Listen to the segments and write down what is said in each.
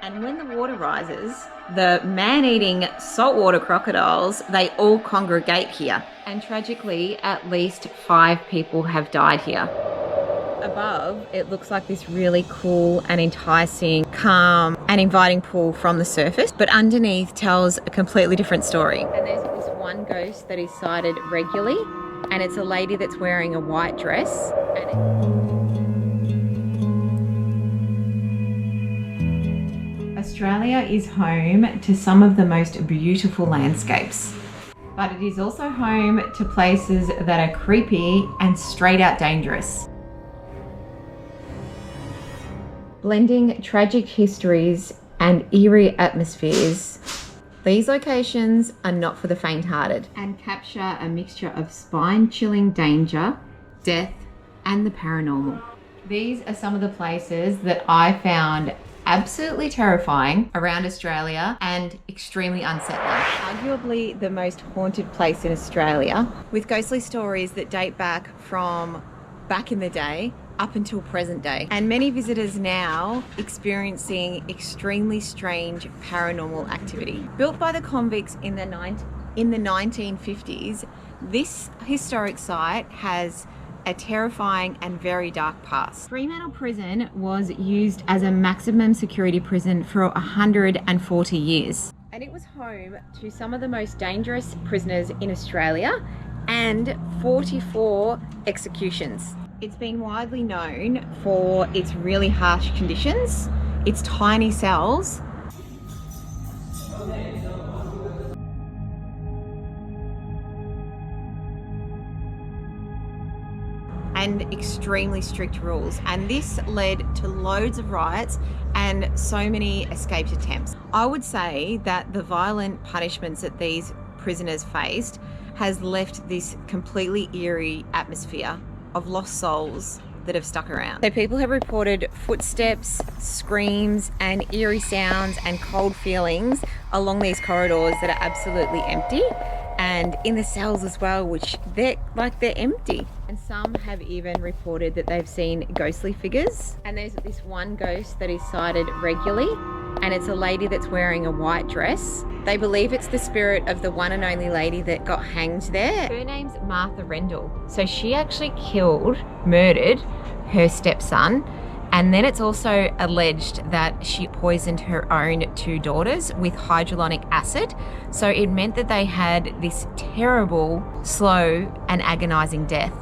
And when the water rises, the man-eating saltwater crocodiles, they all congregate here. And tragically, at least 5 people have died here. Above, it looks like this really cool and enticing, calm and inviting pool from the surface, but underneath tells a completely different story. And there's this one ghost that is sighted regularly, and it's a lady that's wearing a white dress. Australia is home to some of the most beautiful landscapes, but it is also home to places that are creepy and straight out dangerous. Blending tragic histories and eerie atmospheres, these locations are not for the faint-hearted and capture a mixture of spine-chilling danger, death, and the paranormal. These are some of the places that I found absolutely terrifying around Australia and extremely unsettling. Arguably the most haunted place in Australia, with ghostly stories that date back from back in the day up until present day, and many visitors now experiencing extremely strange paranormal activity. Built by the convicts in the 1950s, this historic site has a terrifying and very dark past. Fremantle prison was used as a maximum security prison for 140 years. And it was home to some of the most dangerous prisoners in Australia and 44 executions. It's been widely known for its really harsh conditions, its tiny cells, and extremely strict rules, and this led to loads of riots and so many escape attempts. I would say that the violent punishments that these prisoners faced has left this completely eerie atmosphere of lost souls that have stuck around. So people have reported footsteps, screams, and eerie sounds and cold feelings along these corridors that are absolutely empty, and in the cells as well, which they're empty. And some have even reported that they've seen ghostly figures. And there's this one ghost that is sighted regularly, and it's a lady that's wearing a white dress. They believe it's the spirit of the one and only lady that got hanged there. Her name's Martha Rendell. So she actually murdered her stepson. And then it's also alleged that she poisoned her own 2 daughters with hydrolonic acid. So it meant that they had this terrible, slow and agonizing death.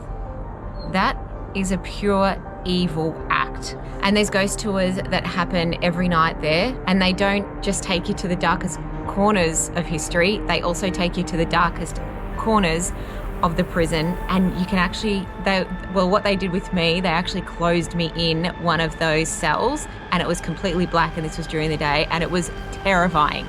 That is a pure evil act. And there's ghost tours that happen every night there, and they don't just take you to the darkest corners of history, they also take you to the darkest corners of the prison. And you can actually, what they did with me, they actually closed me in one of those cells, and it was completely black, and this was during the day, and it was terrifying.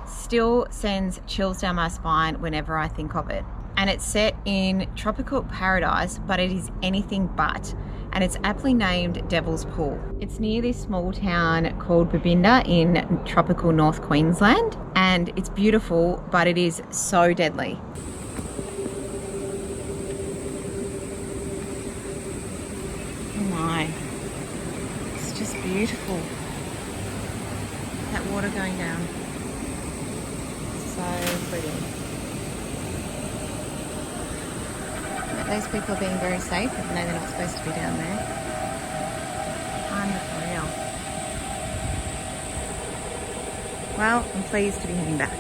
Still sends chills down my spine whenever I think of it. And it's set in Tropical Paradis, but it is anything but. And it's aptly named Devil's Pool. It's near this small town called Babinda in tropical North Queensland. And it's beautiful, but it is so deadly. Oh my. It's just beautiful. That water going down. So pretty. But those people are being very safe, even though they're not supposed to be down there. Unreal. Well, I'm pleased to be heading back.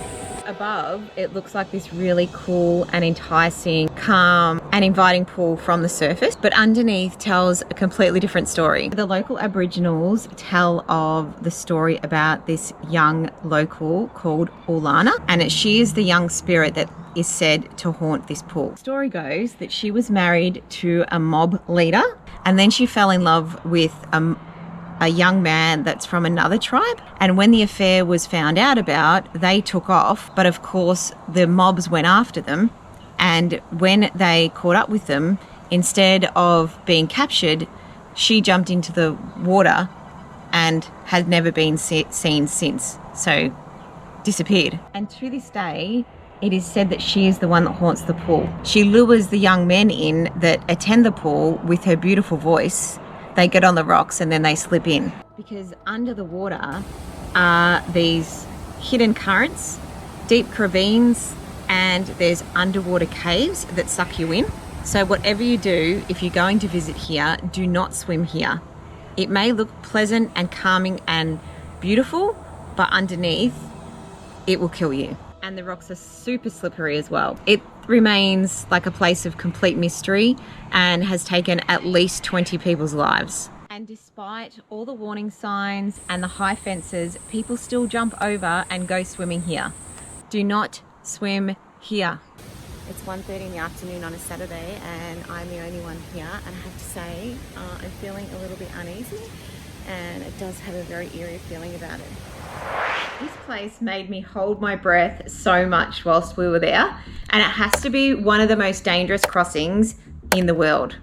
Above, it looks like this really cool and enticing, calm and inviting pool from the surface, but underneath tells a completely different story. The local Aboriginals tell of the story about this young local called Ulana, and she is the young spirit that is said to haunt this pool. The story goes that she was married to a mob leader, and then she fell in love with a young man that's from another tribe. And when the affair was found out about, they took off. But of course, the mobs went after them. And when they caught up with them, instead of being captured, she jumped into the water and had never been seen since. So disappeared. And to this day, it is said that she is the one that haunts the pool. She lures the young men in that attend the pool with her beautiful voice. They get on the rocks and then they slip in. Because under the water are these hidden currents, deep caravans, and there's underwater caves that suck you in. So whatever you do, if you're going to visit here, do not swim here. It may look pleasant and calming and beautiful, but underneath, it will kill you. And the rocks are super slippery as well. It remains like a place of complete mystery and has taken at least 20 people's lives. And despite all the warning signs and the high fences, people still jump over and go swimming here. Do not swim here. It's 1:30 in the afternoon on a Saturday and I'm the only one here, and I have to say I'm feeling a little bit uneasy, and it does have a very eerie feeling about it. This place made me hold my breath so much whilst we were there, and it has to be one of the most dangerous crossings in the world.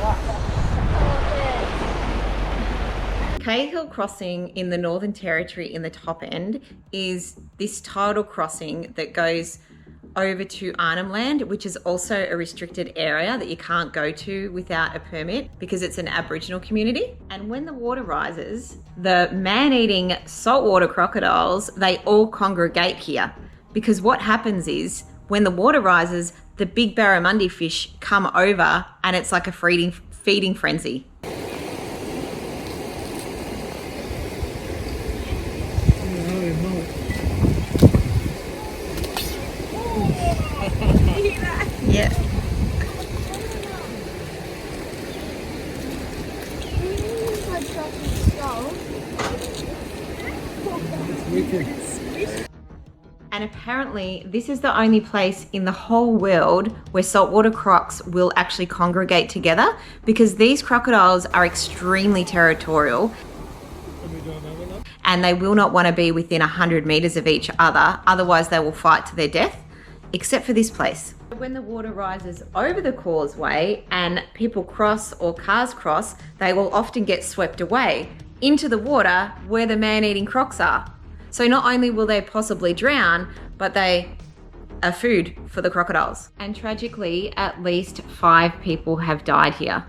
Khill crossing in the Northern Territory in the top end is this tidal crossing that goes over to Arnhem Land, which is also a restricted area that you can't go to without a permit because it's an Aboriginal community. And when the water rises, the man-eating saltwater crocodiles, they all congregate here, because what happens is when the water rises, the big barramundi fish come over and it's like a feeding frenzy. Yeah. And apparently this is the only place in the whole world where saltwater crocs will actually congregate together, because these crocodiles are extremely territorial and they will not want to be within 100 meters of each other, otherwise they will fight to their death, except for this place. When the water rises over the causeway and people cross or cars cross, they will often get swept away into the water where the man-eating crocs are. So not only will they possibly drown, but they are food for the crocodiles. And tragically, at least 5 people have died here,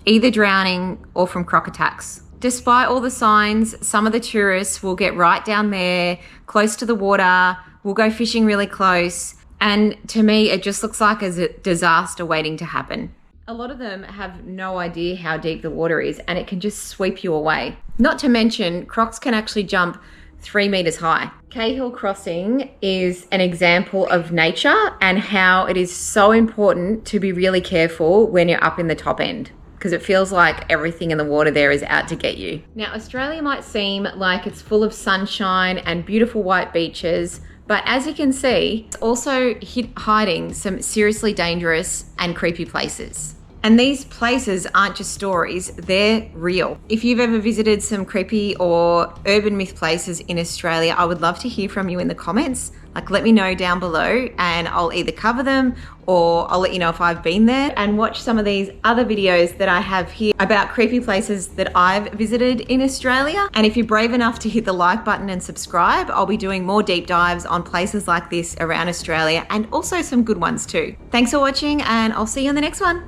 either drowning or from croc attacks. Despite all the signs, some of the tourists will get right down there, close to the water, will go fishing really close, and to me, it just looks like a disaster waiting to happen. A lot of them have no idea how deep the water is, and it can just sweep you away. Not to mention, crocs can actually jump 3 meters high. Khill crossing is an example of nature and how it is so important to be really careful when you're up in the top end, because it feels like everything in the water there is out to get you. Now, Australia might seem like it's full of sunshine and beautiful white beaches, but as you can see, it's also hiding some seriously dangerous and creepy places. And these places aren't just stories, they're real. If you've ever visited some creepy or urban myth places in Australia, I would love to hear from you in the comments. Like, let me know down below and I'll either cover them or I'll let you know if I've been there, and watch some of these other videos that I have here about creepy places that I've visited in Australia. And if you're brave enough to hit the like button and subscribe, I'll be doing more deep dives on places like this around Australia, and also some good ones too. Thanks for watching, and I'll see you in the next one.